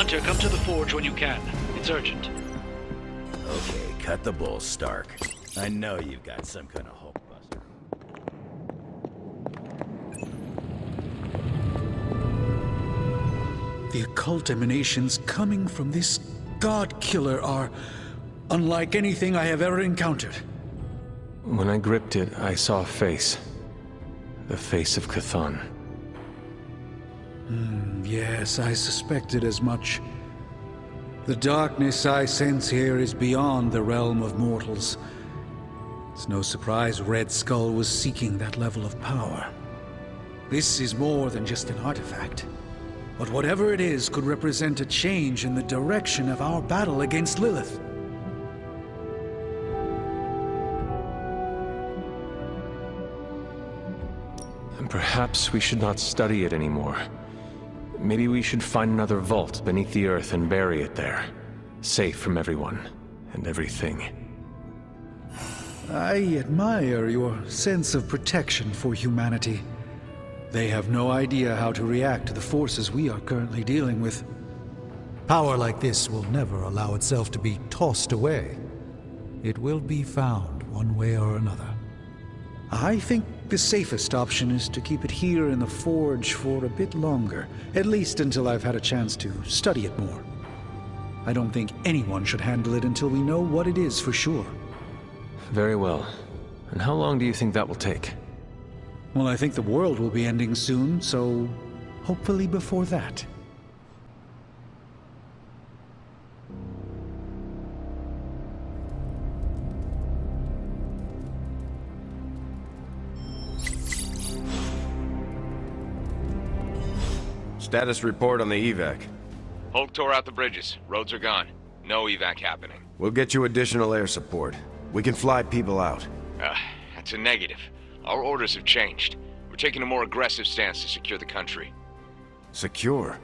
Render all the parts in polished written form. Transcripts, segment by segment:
Hunter, come to the forge when you can. It's urgent. Okay, cut the bull, Stark. I know you've got some kind of Hulkbuster. The occult emanations coming from this god killer are unlike anything I have ever encountered. When I gripped it, I saw a face. The face of Chthon. Yes, I suspected as much. The darkness I sense here is beyond the realm of mortals. It's no surprise Red Skull was seeking that level of power. This is more than just an artifact. But whatever it is could represent a change in the direction of our battle against Lilith. And perhaps we should not study it anymore. Maybe we should find another vault beneath the earth and bury it there. Safe from everyone and everything. I admire your sense of protection for humanity. They have no idea how to react to the forces we are currently dealing with. Power like this will never allow itself to be tossed away. It will be found one way or another. I think the safest option is to keep it here in the forge for a bit longer, at least until I've had a chance to study it more. I don't think anyone should handle it until we know what it is for sure. Very well. And how long do you think that will take? Well, I think the world will be ending soon, so hopefully before that. Status report on the evac. Hulk tore out the bridges. Roads are gone. No evac happening. We'll get you additional air support. We can fly people out. That's a negative. Our orders have changed. We're taking a more aggressive stance to secure the country. Secure?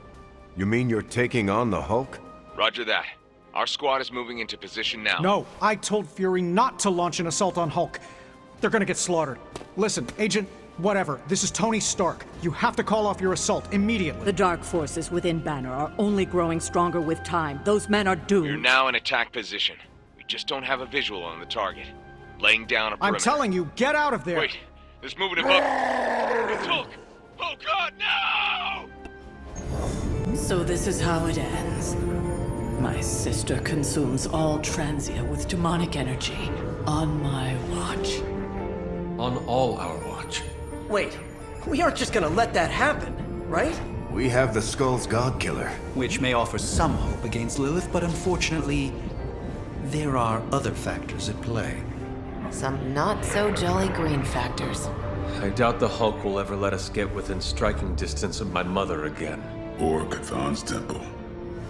You mean you're taking on the Hulk? Roger that. Our squad is moving into position now. No, I told Fury not to launch an assault on Hulk. They're gonna get slaughtered. Listen, Agent, whatever, this is Tony Stark. You have to call off your assault immediately. The dark forces within Banner are only growing stronger with time. Those men are doomed. We're now in attack position. We just don't have a visual on the target. Laying down a perimeter. I'm telling you, get out of there! Wait, there's movement above. It's Hulk! Oh God, no! So this is how it ends. My sister consumes all Transia with demonic energy on my watch. On all our watch. Wait, we aren't just gonna let that happen, right? We have the Skull's God Killer. Which may offer some hope against Lilith, but unfortunately, there are other factors at play. Some not-so-jolly green factors. I doubt the Hulk will ever let us get within striking distance of my mother again. Or Chthon's temple.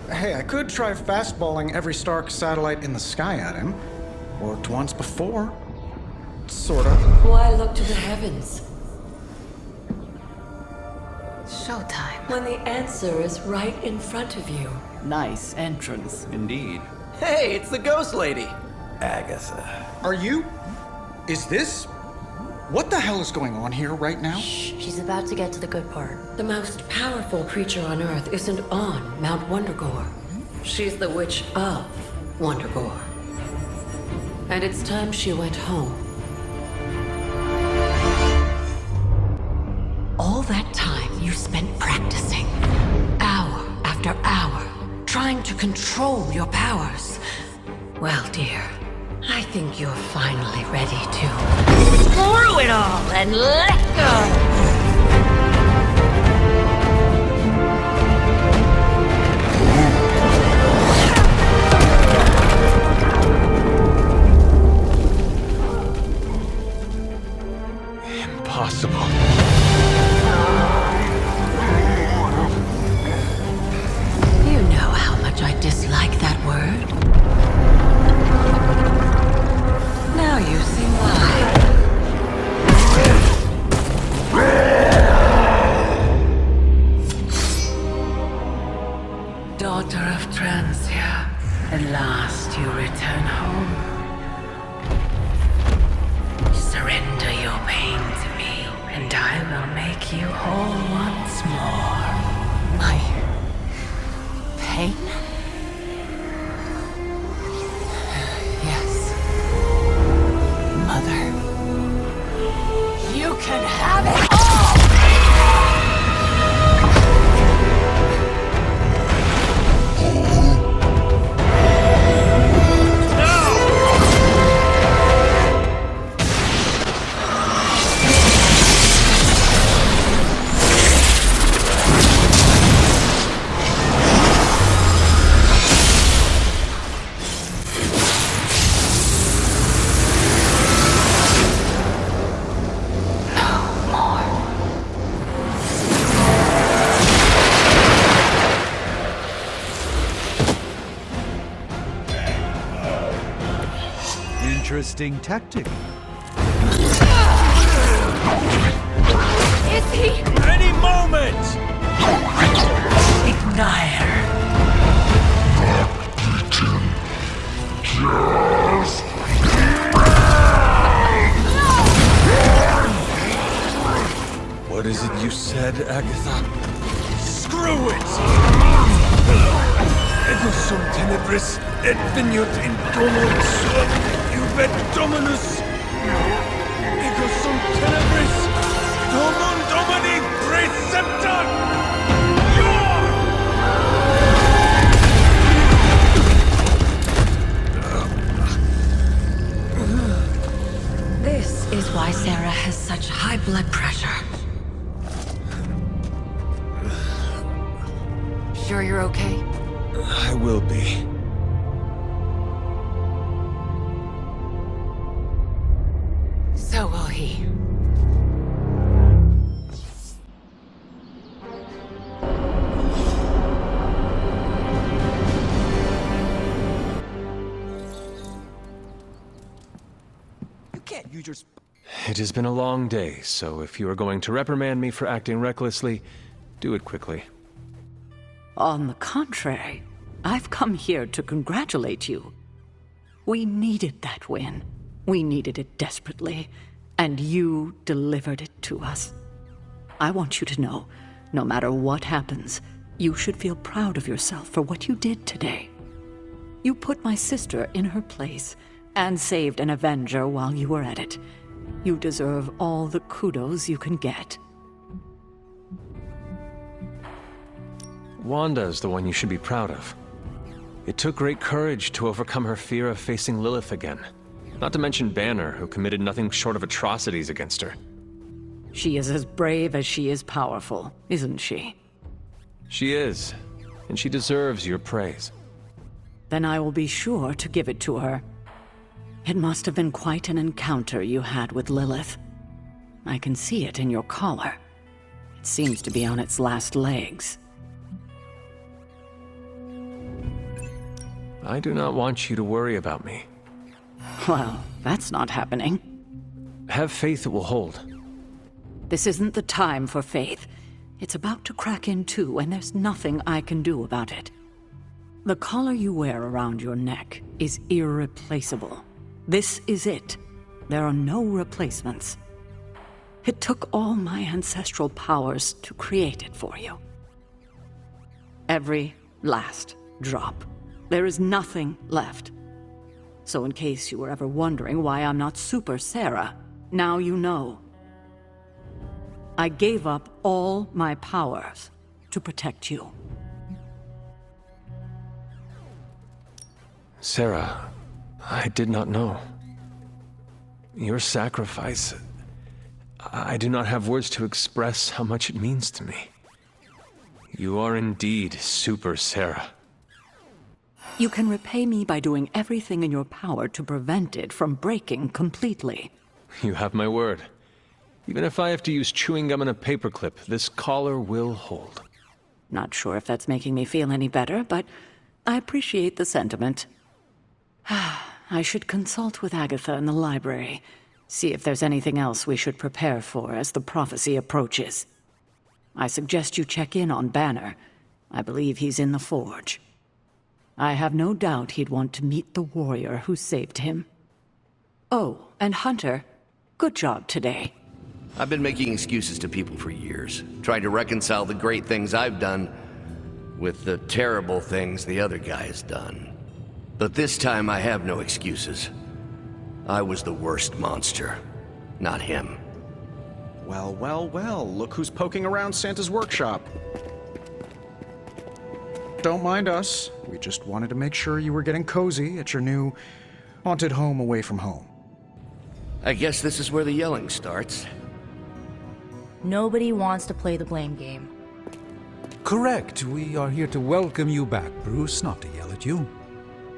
Hey, I could try fastballing every Stark satellite in the sky at him. Worked once before. Sorta. Why look to the heavens? Showtime. When the answer is right in front of you. Nice entrance. Indeed. Hey, it's the Ghost Lady! Agatha. Are you? Is this? What the hell is going on here right now? Shh, she's about to get to the good part. The most powerful creature on Earth isn't on Mount Wundagore. She's the witch of Wundagore. And it's time she went home. All that time you spent practicing, hour after hour, trying to control your powers. Well, dear, I think you're finally ready to screw it all and let go! Impossible. You know how much I dislike that word. Now you see why. Daughter of Transia, at last you return home. Surrender your pain to me, and I will make you whole once more. My pain? can have it all! Interesting tactic. Is he? Any moment! Ignire. What is it you said, Agatha? Screw it! Ego sum tenebris et veniut in domo suum iubet dominus. Ego sum tenebris domum domini precepta. This is why Sarah has such high blood pressure. Sure you're okay? I will be. So will he. You can't use your... It has been a long day, so if you are going to reprimand me for acting recklessly, do it quickly. On the contrary, I've come here to congratulate you. We needed that win. We needed it desperately, and you delivered it to us. I want you to know, no matter what happens, you should feel proud of yourself for what you did today. You put my sister in her place and saved an Avenger while you were at it. You deserve all the kudos you can get. Wanda is the one you should be proud of. It took great courage to overcome her fear of facing Lilith again. Not to mention Banner, who committed nothing short of atrocities against her. She is as brave as she is powerful, isn't she? She is, and she deserves your praise. Then I will be sure to give it to her. It must have been quite an encounter you had with Lilith. I can see it in your collar. It seems to be on its last legs. I do not want you to worry about me. Well, that's not happening. Have faith it will hold. This isn't the time for faith. It's about to crack in too, and there's nothing I can do about it. The collar you wear around your neck is irreplaceable. This is it. There are no replacements. It took all my ancestral powers to create it for you. Every last drop. There is nothing left. So in case you were ever wondering why I'm not Super Sarah, now you know. I gave up all my powers to protect you. Sarah, I did not know. Your sacrifice... I do not have words to express how much it means to me. You are indeed Super Sarah. You can repay me by doing everything in your power to prevent it from breaking completely. You have my word. Even if I have to use chewing gum and a paperclip, this collar will hold. Not sure if that's making me feel any better, but I appreciate the sentiment. I should consult with Agatha in the library, see if there's anything else we should prepare for as the prophecy approaches. I suggest you check in on Banner. I believe he's in the Forge. I have no doubt he'd want to meet the warrior who saved him. Oh, and Hunter, good job today. I've been making excuses to people for years, trying to reconcile the great things I've done with the terrible things the other guy's done. But this time I have no excuses. I was the worst monster, not him. Well, well, well, look who's poking around Santa's workshop. Don't mind us. We just wanted to make sure you were getting cozy at your new haunted home away from home. I guess this is where the yelling starts. Nobody wants to play the blame game. Correct. We are here to welcome you back, Bruce, not to yell at you.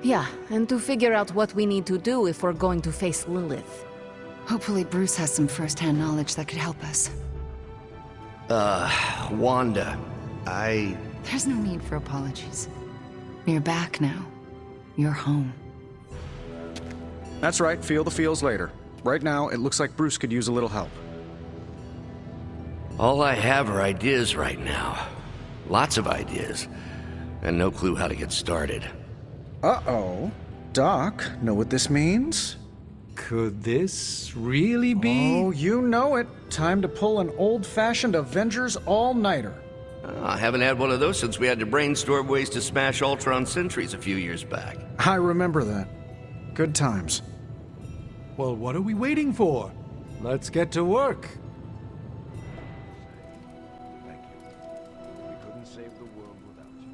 Yeah, and to figure out what we need to do if we're going to face Lilith. Hopefully Bruce has some first-hand knowledge that could help us. Wanda, There's no need for apologies. You're back now. You're home. That's right, feel the feels later. Right now, it looks like Bruce could use a little help. All I have are ideas right now. Lots of ideas. And no clue how to get started. Uh-oh. Doc, know what this means? Could this really be? Oh, you know it. Time to pull an old-fashioned Avengers all-nighter. I haven't had one of those since we had to brainstorm ways to smash Ultron sentries a few years back. I remember that. Good times. Well, what are we waiting for? Let's get to work. Thank you. We couldn't save the world without you.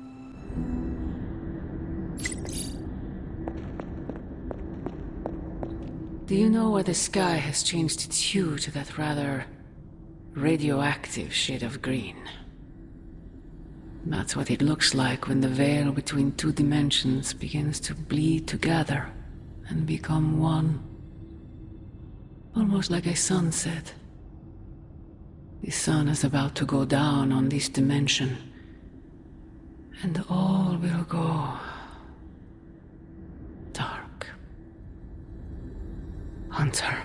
Do you know why the sky has changed its hue to that rather radioactive shade of green? That's what it looks like when the veil between two dimensions begins to bleed together and become one. Almost like a sunset. The sun is about to go down on this dimension, and all will go dark. Hunter,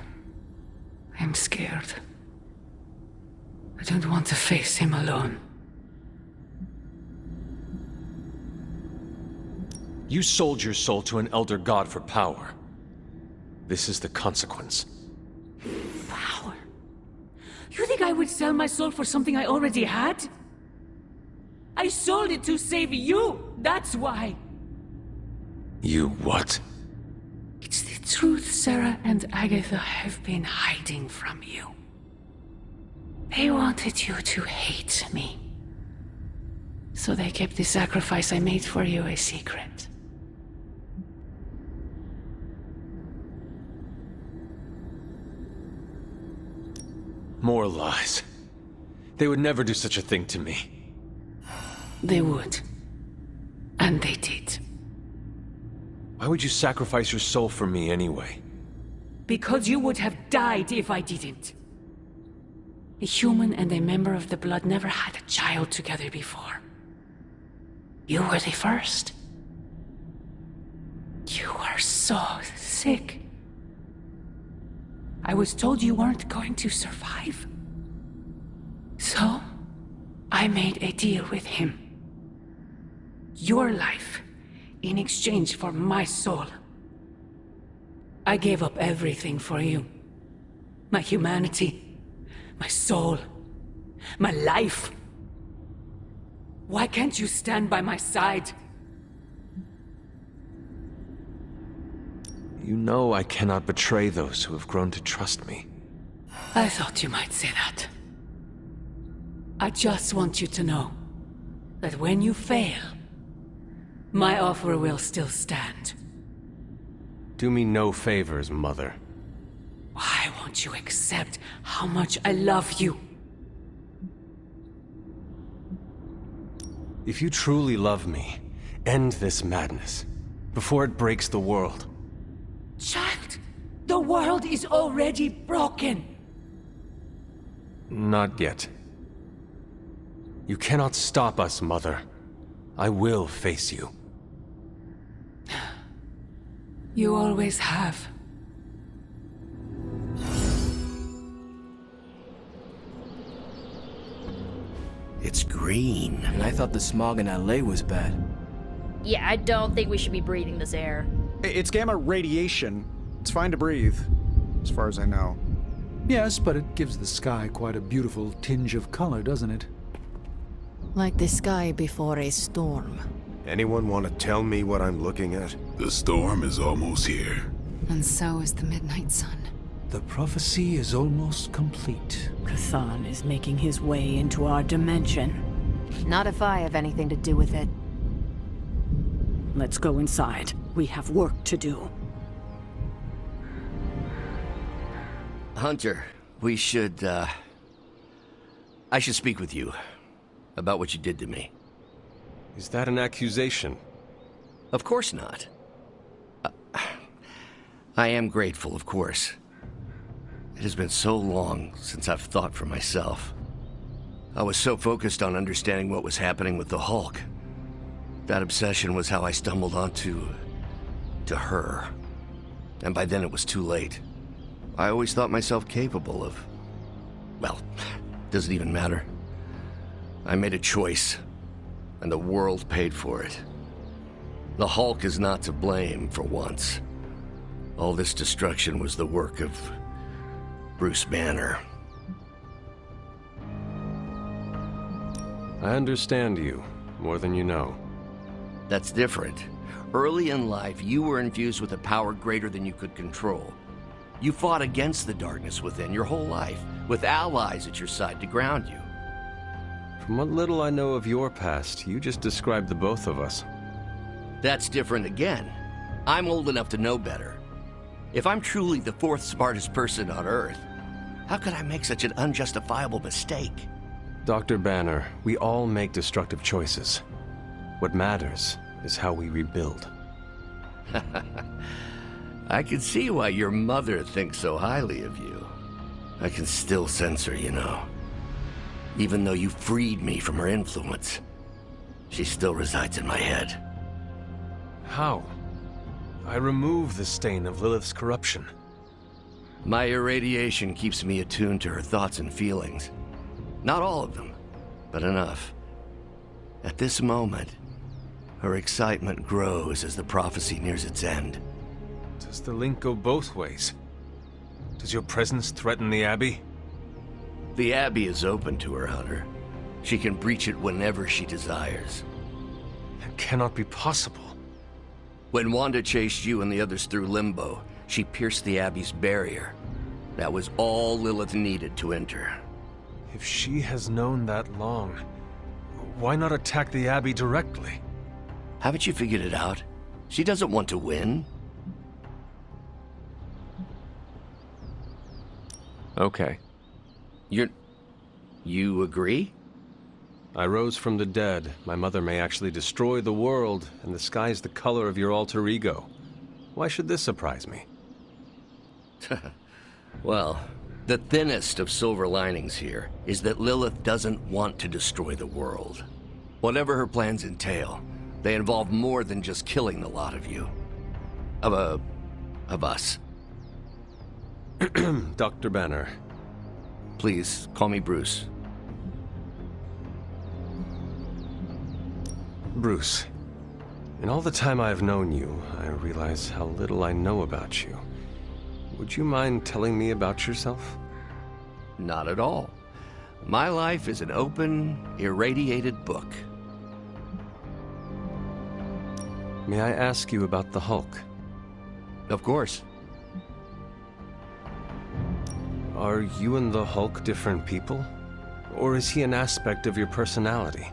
I'm scared. I don't want to face him alone. You sold your soul to an elder god for power. This is the consequence. Power? You think I would sell my soul for something I already had? I sold it to save you, that's why. You what? It's the truth Sarah and Agatha have been hiding from you. They wanted you to hate me. So they kept the sacrifice I made for you a secret. More lies. They would never do such a thing to me. They would. And they did. Why would you sacrifice your soul for me anyway? Because you would have died if I didn't. A human and a member of the Blood never had a child together before. You were the first. You were so sick. I was told you weren't going to survive. So, I made a deal with him. Your life, in exchange for my soul. I gave up everything for you. My humanity, my soul, my life. Why can't you stand by my side? You know I cannot betray those who have grown to trust me. I thought you might say that. I just want you to know that when you fail, my offer will still stand. Do me no favors, Mother. Why won't you accept how much I love you? If you truly love me, end this madness before it breaks the world. Child, the world is already broken. Not yet. You cannot stop us, Mother. I will face you. You always have. It's green. And I thought the smog in LA was bad. Yeah, I don't think we should be breathing this air. It's gamma radiation. It's fine to breathe, as far as I know. Yes, but it gives the sky quite a beautiful tinge of color, doesn't it? Like the sky before a storm. Anyone want to tell me what I'm looking at? The storm is almost here. And so is the midnight sun. The prophecy is almost complete. Kathan is making his way into our dimension. Not if I have anything to do with it. Let's go inside. We have work to do. Hunter, we should, I should speak with you about what you did to me. Is that an accusation? Of course not. I am grateful, of course. It has been so long since I've thought for myself. I was so focused on understanding what was happening with the Hulk. That obsession was how I stumbled onto her. And by then it was too late. I always thought myself capable of... well, doesn't even matter. I made a choice, and the world paid for it. The Hulk is not to blame for once. All this destruction was the work of Bruce Banner. I understand you, more than you know. That's different. Early in life, you were infused with a power greater than you could control. You fought against the darkness within your whole life, with allies at your side to ground you. From what little I know of your past, you just described the both of us. That's different again. I'm old enough to know better. If I'm truly the fourth smartest person on Earth, how could I make such an unjustifiable mistake? Dr. Banner, we all make destructive choices. What matters is how we rebuild. I can see why your mother thinks so highly of you. I can still sense her, you know. Even though you freed me from her influence, she still resides in my head. How? I remove the stain of Lilith's corruption. My irradiation keeps me attuned to her thoughts and feelings. Not all of them, but enough. At this moment, her excitement grows as the prophecy nears its end. Does the link go both ways? Does your presence threaten the Abbey? The Abbey is open to her, Hunter. She can breach it whenever she desires. It cannot be possible. When Wanda chased you and the others through Limbo, she pierced the Abbey's barrier. That was all Lilith needed to enter. If she has known that long, why not attack the Abbey directly? Haven't you figured it out? She doesn't want to win. Okay. You agree? I rose from the dead. My mother may actually destroy the world, and the sky's the color of your alter ego. Why should this surprise me? Well, the thinnest of silver linings here is that Lilith doesn't want to destroy the world. Whatever her plans entail, they involve more than just killing the lot of you. Of us. Dr. Banner. Please, call me Bruce. Bruce, in all the time I have known you, I realize how little I know about you. Would you mind telling me about yourself? Not at all. My life is an open, irradiated book. May I ask you about the Hulk? Of course. Are you and the Hulk different people? Or is he an aspect of your personality?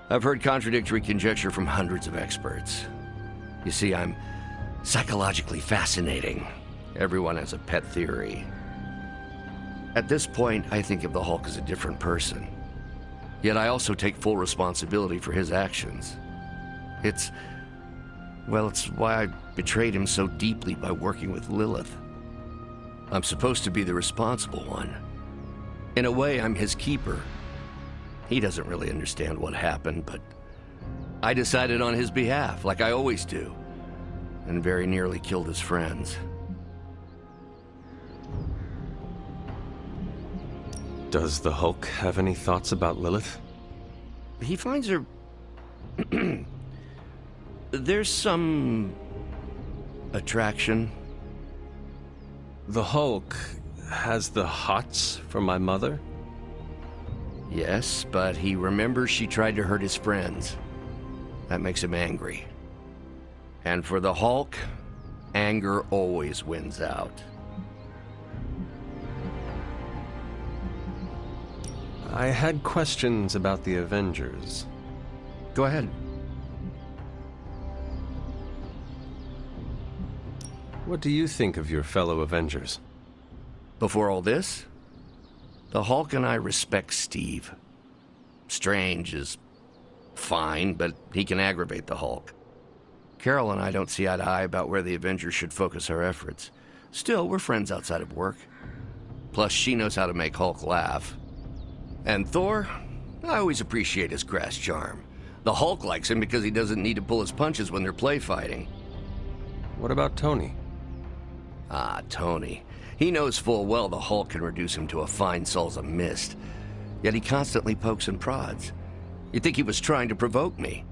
I've heard contradictory conjecture from hundreds of experts. You see, I'm psychologically fascinating. Everyone has a pet theory. At this point, I think of the Hulk as a different person. Yet I also take full responsibility for his actions. It's why I betrayed him so deeply by working with Lilith. I'm supposed to be the responsible one. In a way, I'm his keeper. He doesn't really understand what happened, but I decided on his behalf, like I always do, and very nearly killed his friends. Does the Hulk have any thoughts about Lilith? He finds her... There's some... attraction. The Hulk has the hots for my mother? Yes, but he remembers she tried to hurt his friends. That makes him angry. And for the Hulk, anger always wins out. I had questions about the Avengers. Go ahead. What do you think of your fellow Avengers? Before all this, the Hulk and I respect Steve. Strange is fine, but he can aggravate the Hulk. Carol and I don't see eye to eye about where the Avengers should focus our efforts. Still, we're friends outside of work. Plus, she knows how to make Hulk laugh. And Thor, I always appreciate his crass charm. The Hulk likes him because he doesn't need to pull his punches when they're play fighting. What about Tony? Ah, Tony. He knows full well the Hulk can reduce him to a fine salsa mist. Yet he constantly pokes and prods. You'd think he was trying to provoke me.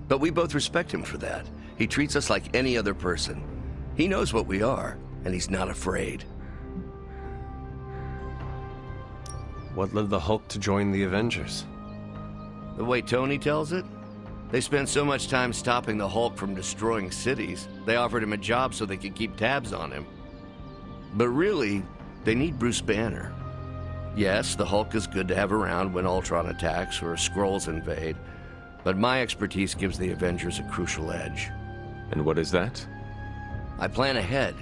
But we both respect him for that. He treats us like any other person. He knows what we are, and he's not afraid. What led the Hulk to join the Avengers? The way Tony tells it, they spent so much time stopping the Hulk from destroying cities, they offered him a job so they could keep tabs on him. But really, they need Bruce Banner. Yes, the Hulk is good to have around when Ultron attacks or Skrulls invade, but my expertise gives the Avengers a crucial edge. And what is that? I plan ahead,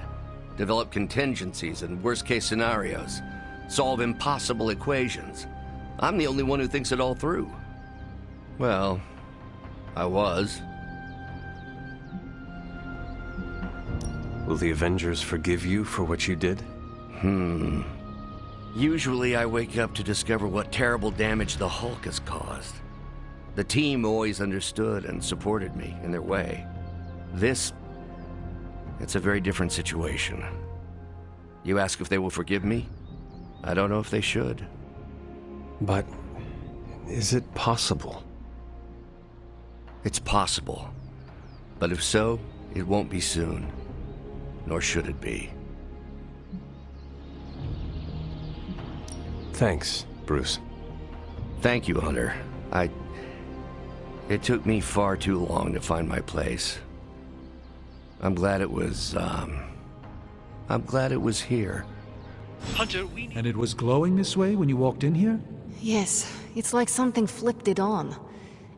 develop contingencies and worst-case scenarios, solve impossible equations. I'm the only one who thinks it all through. Well, I was. Will the Avengers forgive you for what you did? Usually I wake up to discover what terrible damage the Hulk has caused. The team always understood and supported me in their way. It's a very different situation. You ask if they will forgive me? I don't know if they should. But is it possible? It's possible. But if so, it won't be soon. Nor should it be. Thanks, Bruce. Thank you, Hunter. It took me far too long to find my place. I'm glad it was here. Hunter, we need... And it was glowing this way when you walked in here? Yes, it's like something flipped it on.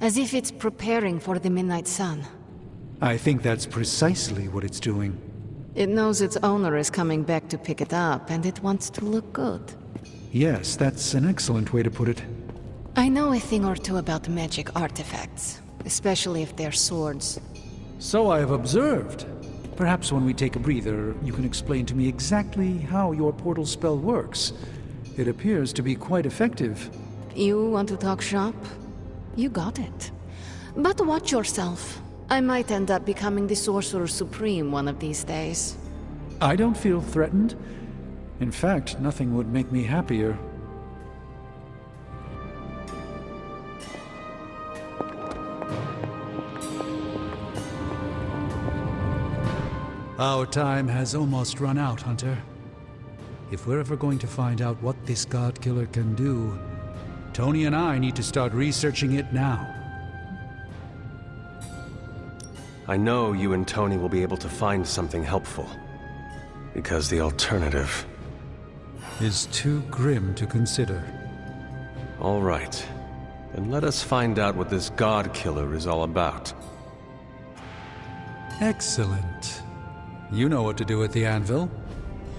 As if it's preparing for the midnight sun. I think that's precisely what it's doing. It knows its owner is coming back to pick it up, and it wants to look good. Yes, that's an excellent way to put it. I know a thing or two about magic artifacts, especially if they're swords. So I have observed. Perhaps when we take a breather, you can explain to me exactly how your portal spell works. It appears to be quite effective. You want to talk shop? You got it. But watch yourself. I might end up becoming the Sorcerer Supreme one of these days. I don't feel threatened. In fact, nothing would make me happier. Our time has almost run out, Hunter. If we're ever going to find out what this God Killer can do, Tony and I need to start researching it now. I know you and Tony will be able to find something helpful. Because the alternative is too grim to consider. All right. Then let us find out what this God Killer is all about. Excellent. You know what to do at the anvil.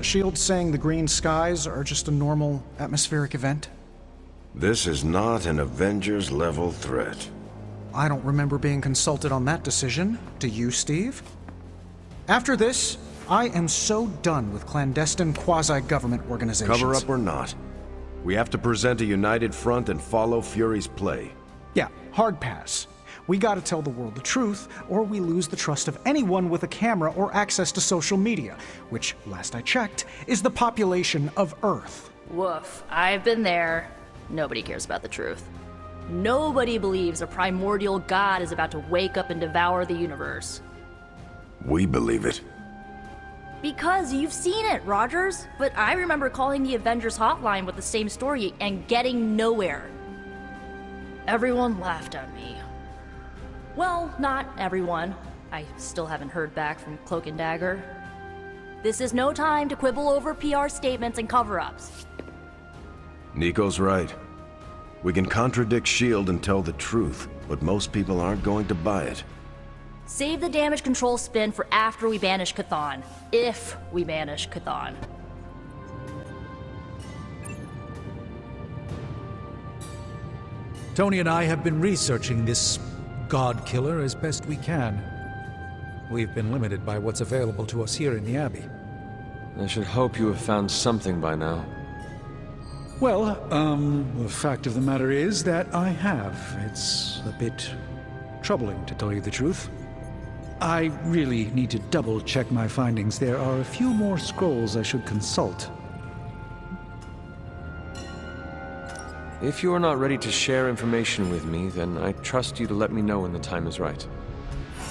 Shield's saying the green skies are just a normal atmospheric event? This is not an Avengers-level threat. I don't remember being consulted on that decision. Do you, Steve? After this, I am so done with clandestine quasi-government organizations. Cover up or not, we have to present a united front and follow Fury's play. Yeah, hard pass. We gotta tell the world the truth, or we lose the trust of anyone with a camera or access to social media, which, last I checked, is the population of Earth. Woof. I've been there. Nobody cares about the truth. Nobody believes a primordial god is about to wake up and devour the universe. We believe it. Because you've seen it, Rogers. But I remember calling the Avengers hotline with the same story and getting nowhere. Everyone laughed at me. Well, not everyone. I still haven't heard back from Cloak and Dagger. This is no time to quibble over PR statements and cover-ups. Nico's right. We can contradict S.H.I.E.L.D. and tell the truth, but most people aren't going to buy it. Save the damage control spin for after we banish Chthon. If we banish Chthon. Tony and I have been researching this God Killer as best we can. We've been limited by what's available to us here in the Abbey. I should hope you have found something by now. Well, the fact of the matter is that I have. It's a bit troubling, to tell you the truth. I really need to double-check my findings. There are a few more scrolls I should consult. If you are not ready to share information with me, then I trust you to let me know when the time is right.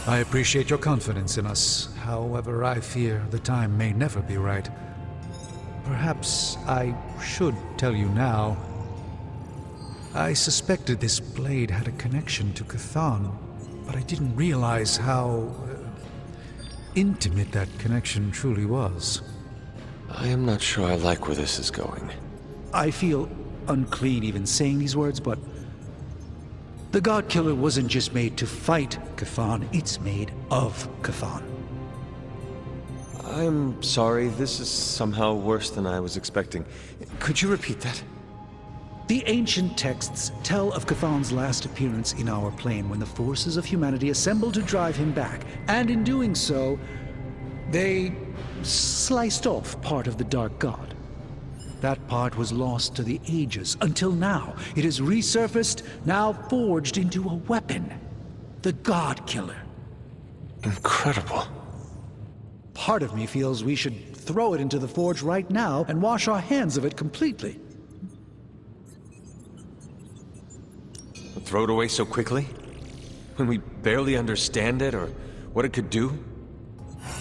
I appreciate your confidence in us. However, I fear the time may never be right. Perhaps I should tell you now. I suspected this blade had a connection to Chthon, but I didn't realize how intimate that connection truly was. I am not sure I like where this is going. I feel unclean even saying these words, but the God Killer wasn't just made to fight Chthon, it's made of Chthon. I'm sorry, this is somehow worse than I was expecting. Could you repeat that? The ancient texts tell of Chthon's last appearance in our plane when the forces of humanity assembled to drive him back, and in doing so, they sliced off part of the Dark God. That part was lost to the ages, until now. It has resurfaced, now forged into a weapon. The God Killer. Incredible. Part of me feels we should throw it into the forge right now and wash our hands of it completely. Throw it away so quickly? When we barely understand it or what it could do?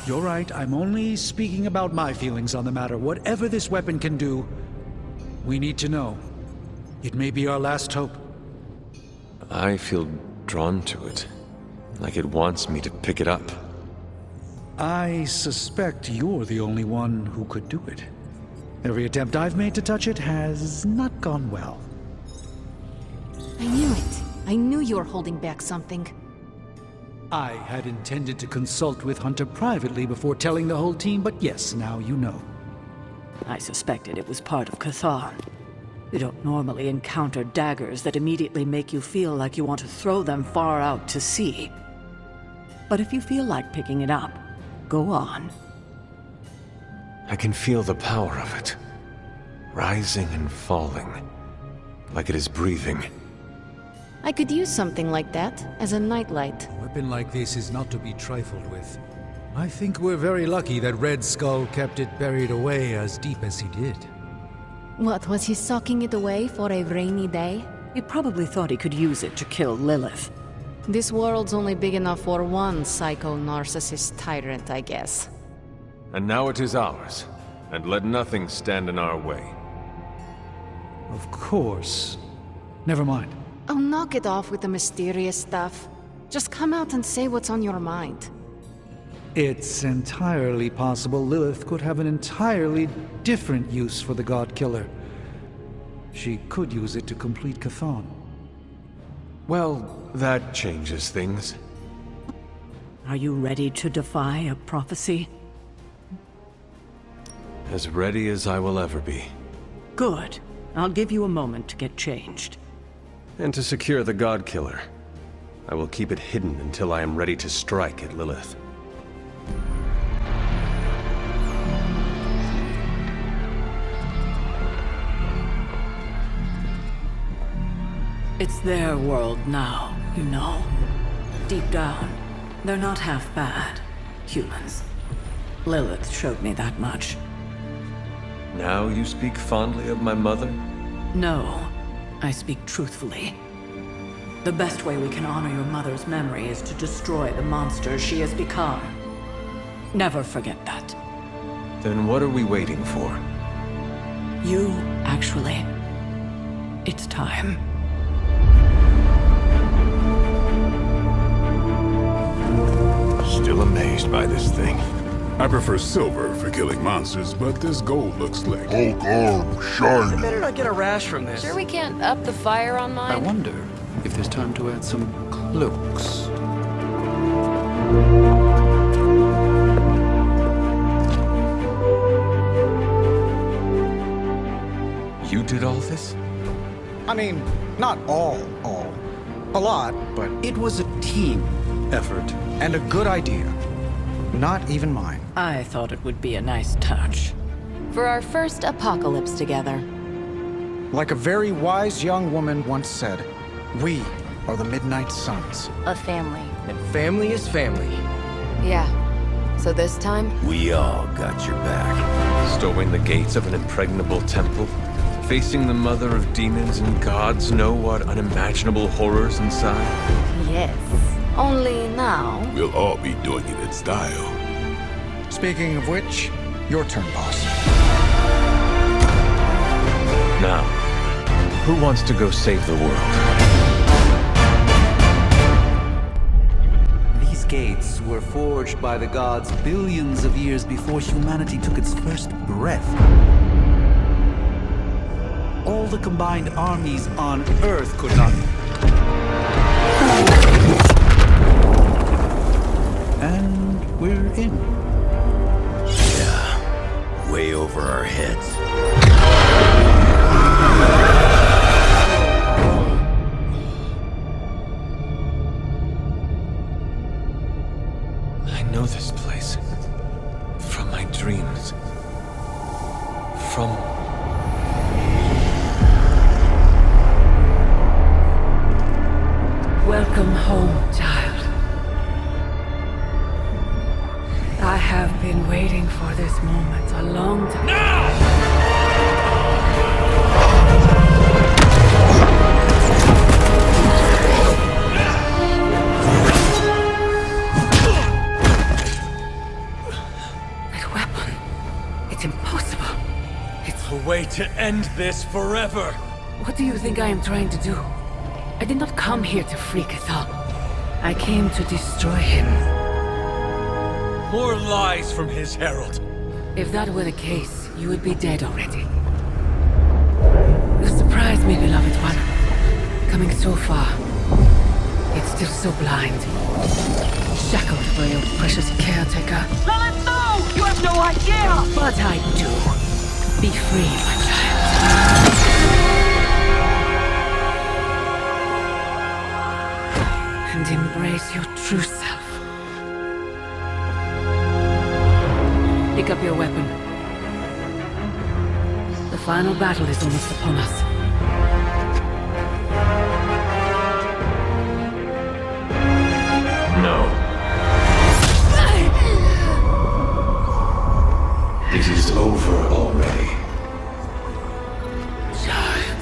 You're right, I'm only speaking about my feelings on the matter. Whatever this weapon can do, we need to know. It may be our last hope. I feel drawn to it. Like it wants me to pick it up. I suspect you're the only one who could do it. Every attempt I've made to touch it has not gone well. I knew it. I knew you were holding back something. I had intended to consult with Hunter privately before telling the whole team, but yes, now you know. I suspected it was part of Chthon. You don't normally encounter daggers that immediately make you feel like you want to throw them far out to sea. But if you feel like picking it up, go on. I can feel the power of it. Rising and falling. Like it is breathing. I could use something like that as a nightlight. A weapon like this is not to be trifled with. I think we're very lucky that Red Skull kept it buried away as deep as he did. What, was he socking it away for a rainy day? He probably thought he could use it to kill Lilith. This world's only big enough for one psycho-narcissist tyrant, I guess. And now it is ours. And let nothing stand in our way. Of course. Never mind. Oh, knock it off with the mysterious stuff. Just come out and say what's on your mind. It's entirely possible Lilith could have an entirely different use for the God Killer. She could use it to complete Chthon. Well, that changes things. Are you ready to defy a prophecy? As ready as I will ever be. Good. I'll give you a moment to get changed. And to secure the God Killer, I will keep it hidden until I am ready to strike at Lilith. It's their world now, you know. Deep down, they're not half bad. Humans. Lilith showed me that much. Now you speak fondly of my mother? No, I speak truthfully. The best way we can honor your mother's memory is to destroy the monster she has become. Never forget that. Then what are we waiting for? You, actually. It's time. Still amazed by this thing. I prefer silver for killing monsters, but this gold looks slick. Hulk arm, shiny. I better not get a rash from this. Sure we can't up the fire on mine? I wonder if there's time to add some cloaks. You did all this? I mean, not all. A lot, but It was a team effort. and a good idea. Not even mine. I thought it would be a nice touch. For our first apocalypse together. Like a very wise young woman once said, we are the Midnight Suns. A family. And family is family. Yeah. So this time? We all got your back. Storming the gates of an impregnable temple? Facing the mother of demons and gods know what unimaginable horrors inside? Yes. Only now. We'll all be doing it in style. Speaking of which, your turn, boss. Now, who wants to go save the world? These gates were forged by the gods billions of years before humanity took its first breath. All the combined armies on Earth could not. And we're in. Yeah, way over our heads. I know this place. From my dreams. From... Welcome home, child. I have been waiting for this moment a long time. That weapon, it's impossible. It's a way to end this forever. What do you think I am trying to do? I did not come here to free Cathal. I came to destroy him. More lies from his herald. If that were the case, you would be dead already. You surprised me, beloved one. Coming so far, yet still so blind. Shackled by your precious caretaker. Lilith, no! You have no idea! But I do. Be free, my child. And embrace your true self. Pick up your weapon. The final battle is almost upon us. No. It is over already. Child.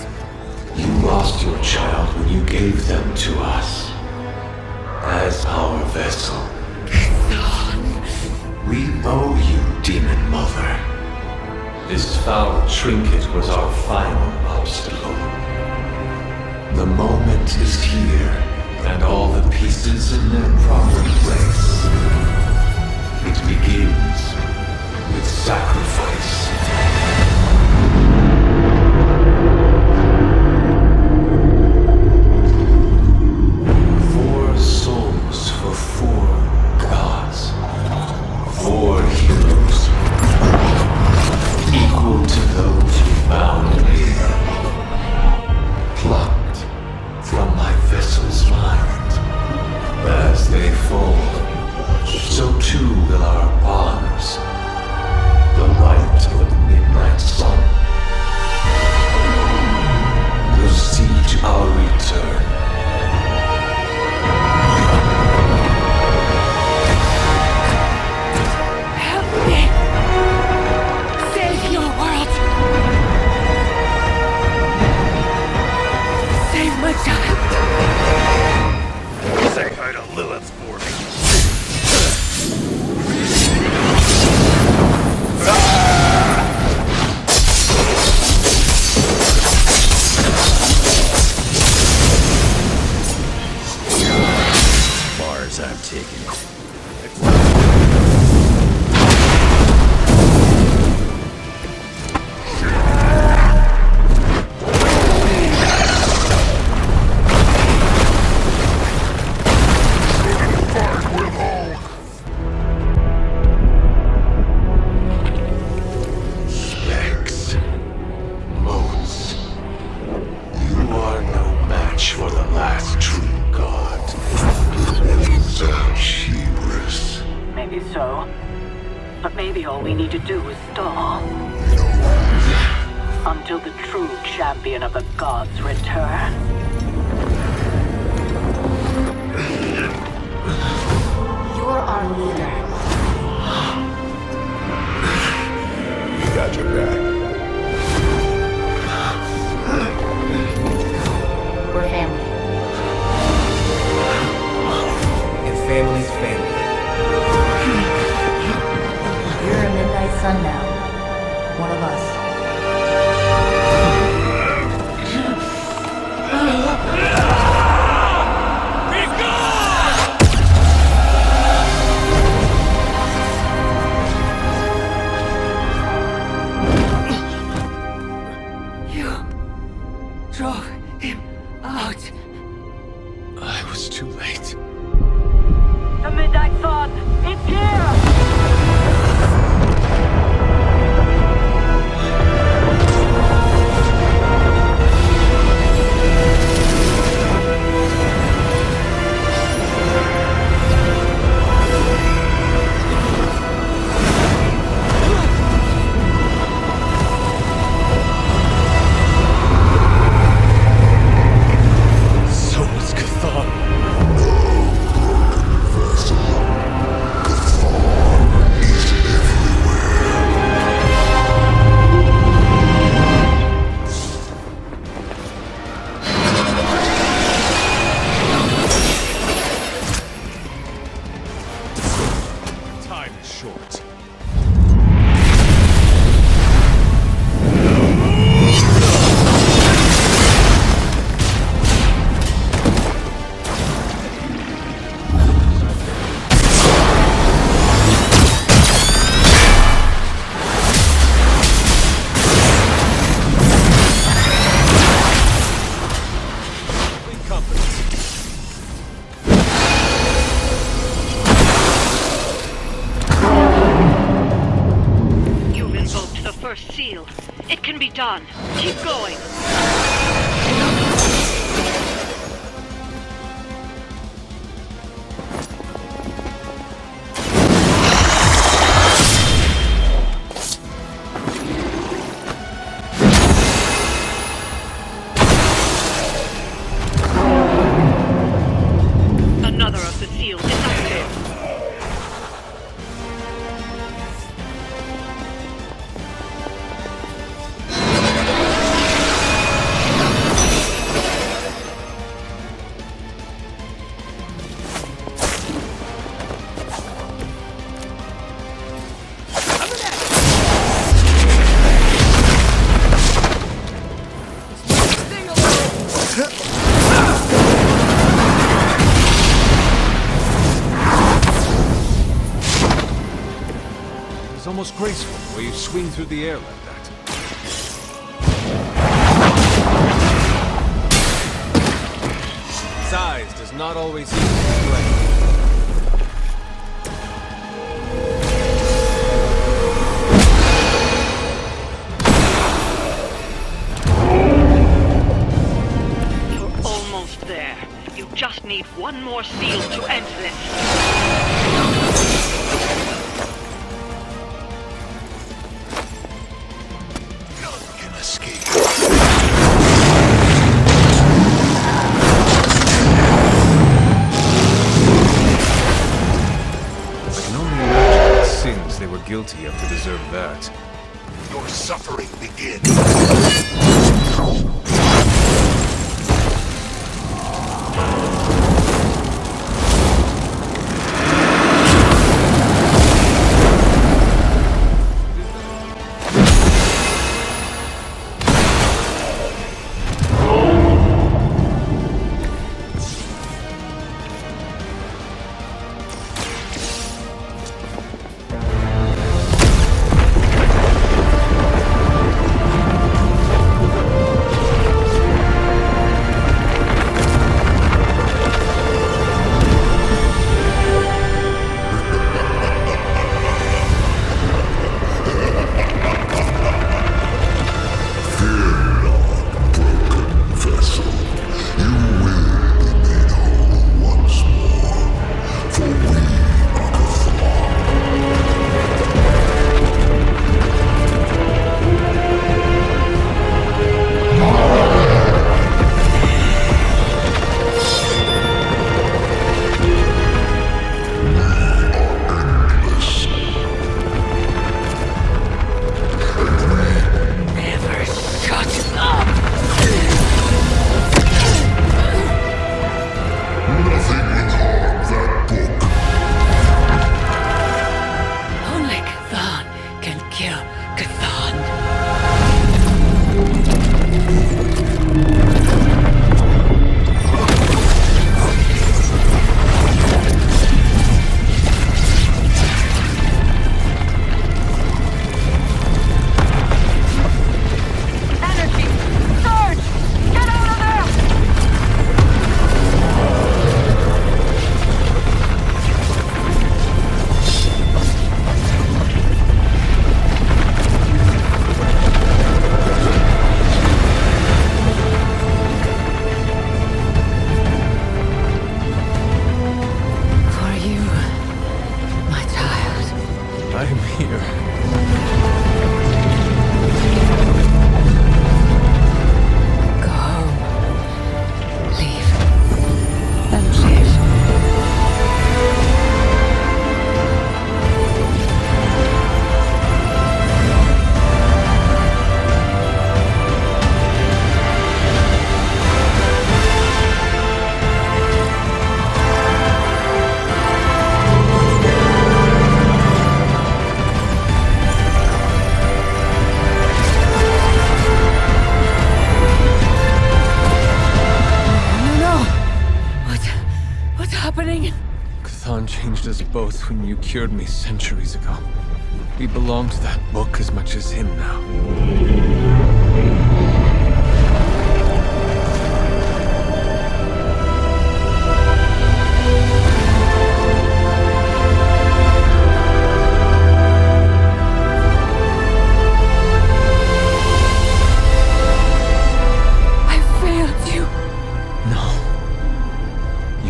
You lost your child when you gave them to us. As our vessel. We owe you, Demon Mother. This foul trinket was our final obstacle. The moment is here, and all the pieces in their proper place. It begins with sacrifice. For 4 gods. 4 heroes. Equal to those who bound me. Plucked from my vessel's mind. As they fall, so too will our bonds. The light of the Midnight But maybe all we need to do is stall. Until the true champion of the gods return. You're our leader. We got your back. We're family. And family's family. You're a midnight sun now. One of us. Drove him out. I was too late. The Midnight Sun, it's here! So was Cathar. Time is short. You've invoked the first seal. It can be done. Keep going. Another of the seals is active. It's almost graceful the way you swing through the air like that. Size does not always equal strength. You're almost there. You just need one more seal to end this. None can escape. I can only imagine what sins they were guilty of to deserve that. Your suffering begins. happening? Cthon changed us both when you cured me centuries ago. We belong to that book as much as him now.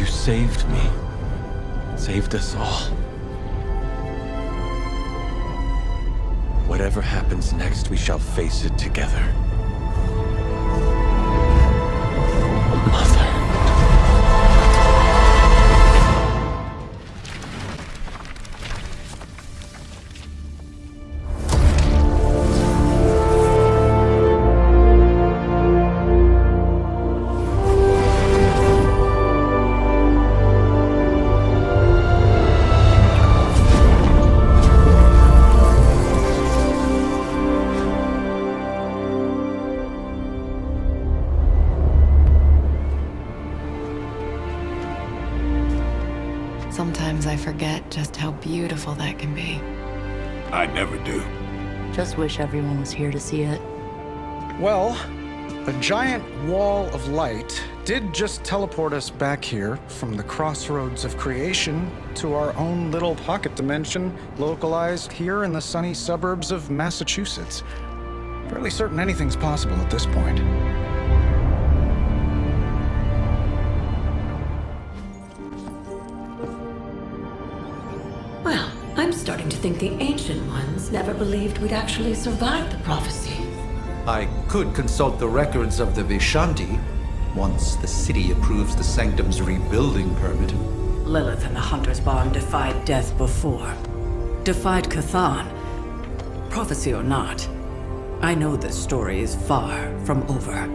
Saved me. Saved us all. Whatever happens next, we shall face it together. Mother. Sometimes I forget just how beautiful that can be. I never do. Just wish everyone was here to see it. Well, the giant wall of light did just teleport us back here from the crossroads of creation to our own little pocket dimension localized here in the sunny suburbs of Massachusetts. Fairly certain anything's possible at this point. Well, I'm starting to think the Ancient Ones never believed we'd actually survive the prophecy. I could consult the records of the Vishanti once the city approves the Sanctum's rebuilding permit. Lilith and the Hunter's Bond defied death before. Defied Cthon. Prophecy or not, I know this story is far from over.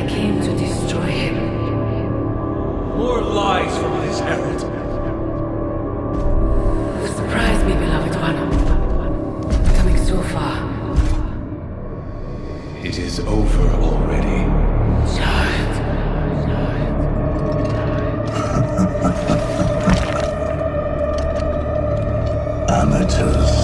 I came to destroy him. More lies from this herald. Surprise me, beloved one. Coming so far. It is over already. Child. Amateurs.